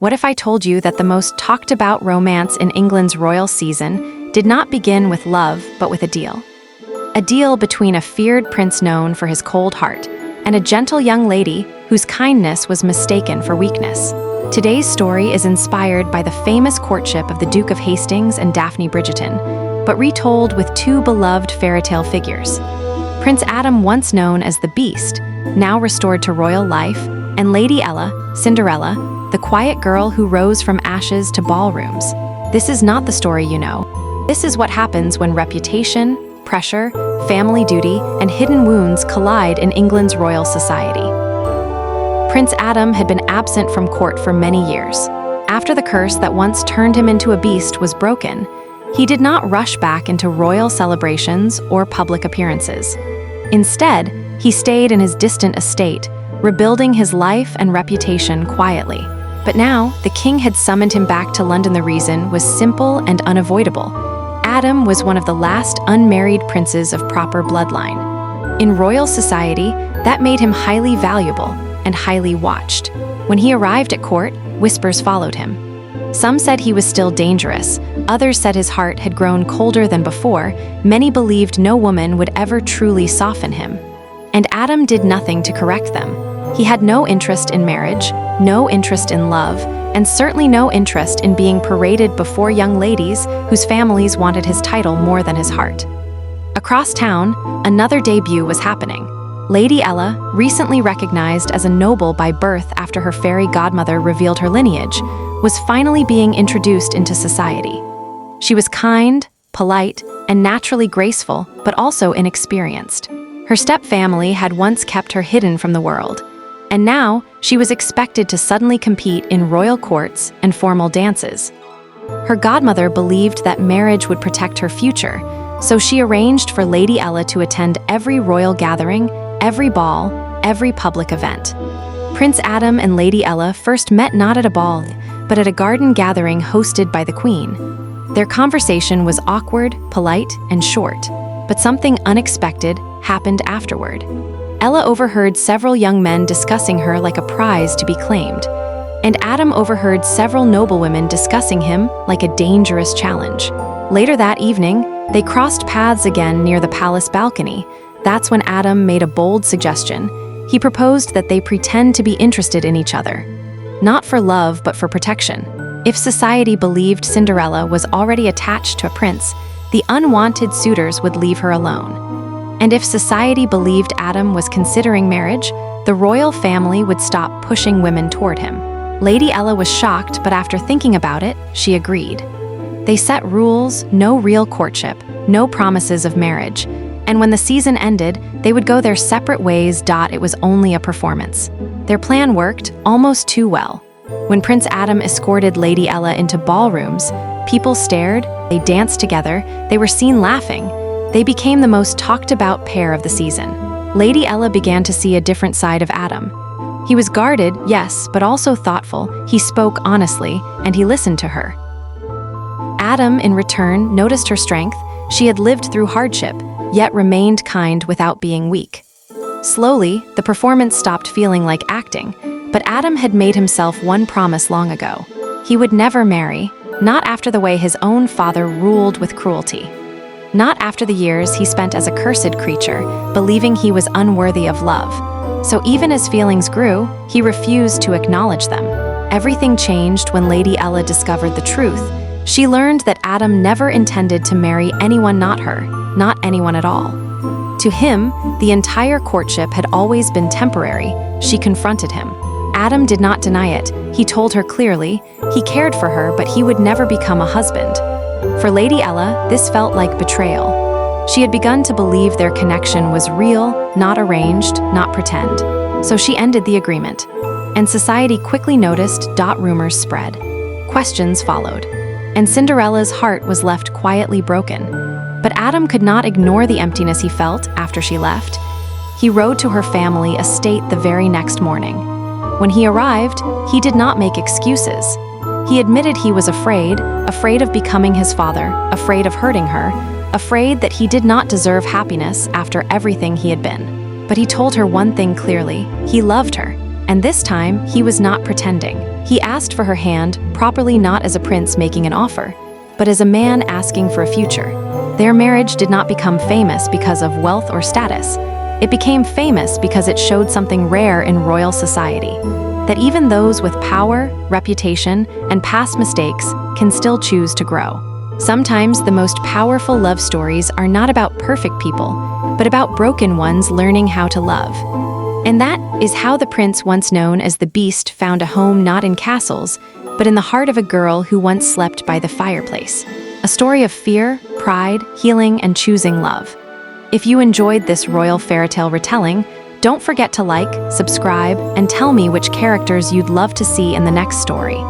What if I told you that the most talked about romance in England's royal season did not begin with love, but with a deal? A deal between a feared prince known for his cold heart and a gentle young lady whose kindness was mistaken for weakness. Today's story is inspired by the famous courtship of the Duke of Hastings and Daphne Bridgerton, but retold with two beloved fairy tale figures. Prince Adam, once known as the Beast, now restored to royal life, and Lady Ella, Cinderella, the quiet girl who rose from ashes to ballrooms. This is not the story you know. This is what happens when reputation, pressure, family duty, and hidden wounds collide in England's royal society. Prince Adam had been absent from court for many years. After the curse that once turned him into a beast was broken, he did not rush back into royal celebrations or public appearances. Instead, he stayed in his distant estate, rebuilding his life and reputation quietly. But now, the king had summoned him back to London. The reason was simple and unavoidable. Adam was one of the last unmarried princes of proper bloodline. In royal society, that made him highly valuable and highly watched. When he arrived at court, whispers followed him. Some said he was still dangerous, others said his heart had grown colder than before, many believed no woman would ever truly soften him. And Adam did nothing to correct them. He had no interest in marriage, no interest in love, and certainly no interest in being paraded before young ladies whose families wanted his title more than his heart. Across town, another debut was happening. Lady Ella, recently recognized as a noble by birth after her fairy godmother revealed her lineage, was finally being introduced into society. She was kind, polite, and naturally graceful, but also inexperienced. Her step-family had once kept her hidden from the world, and now she was expected to suddenly compete in royal courts and formal dances. Her godmother believed that marriage would protect her future, so she arranged for Lady Ella to attend every royal gathering, every ball, every public event. Prince Adam and Lady Ella first met not at a ball, but at a garden gathering hosted by the Queen. Their conversation was awkward, polite, and short, but something unexpected happened afterward. Ella overheard several young men discussing her like a prize to be claimed, and Adam overheard several noblewomen discussing him like a dangerous challenge. Later that evening, they crossed paths again near the palace balcony. That's when Adam made a bold suggestion. He proposed that they pretend to be interested in each other. Not for love, but for protection. If society believed Cinderella was already attached to a prince, the unwanted suitors would leave her alone. And if society believed Adam was considering marriage, the royal family would stop pushing women toward him. Lady Ella was shocked, but after thinking about it, she agreed. They set rules, no real courtship, no promises of marriage, and when the season ended, they would go their separate ways. It was only a performance. Their plan worked almost too well. When Prince Adam escorted Lady Ella into ballrooms, people stared, they danced together, they were seen laughing. They became the most talked about pair of the season. Lady Ella began to see a different side of Adam. He was guarded, yes, but also thoughtful. He spoke honestly, and he listened to her. Adam, in return, noticed her strength. She had lived through hardship, yet remained kind without being weak. Slowly, the performance stopped feeling like acting, but Adam had made himself one promise long ago. He would never marry, not after the way his own father ruled with cruelty. Not after the years he spent as a cursed creature, believing he was unworthy of love. So even as feelings grew, he refused to acknowledge them. Everything changed when Lady Ella discovered the truth. She learned that Adam never intended to marry anyone, not her, not anyone at all. To him, the entire courtship had always been temporary. She confronted him. Adam did not deny it. He told her clearly. He cared for her, but he would never become a husband. For Lady Ella, this felt like betrayal. She had begun to believe their connection was real, not arranged, not pretend. So she ended the agreement. And society quickly noticed. Rumors spread. Questions followed. And Cinderella's heart was left quietly broken. But Adam could not ignore the emptiness he felt after she left. He rode to her family estate the very next morning. When he arrived, he did not make excuses. He admitted he was afraid of becoming his father, afraid of hurting her, afraid that he did not deserve happiness after everything he had been. But he told her one thing clearly: he loved her. And this time, he was not pretending. He asked for her hand, properly not as a prince making an offer, but as a man asking for a future. Their marriage did not become famous because of wealth or status. It became famous because it showed something rare in royal society, that even those with power, reputation, and past mistakes can still choose to grow. Sometimes the most powerful love stories are not about perfect people, but about broken ones learning how to love. And that is how the prince once known as the Beast found a home not in castles, but in the heart of a girl who once slept by the fireplace. A story of fear, pride, healing, and choosing love. If you enjoyed this royal fairy tale retelling, don't forget to like, subscribe, and tell me which characters you'd love to see in the next story.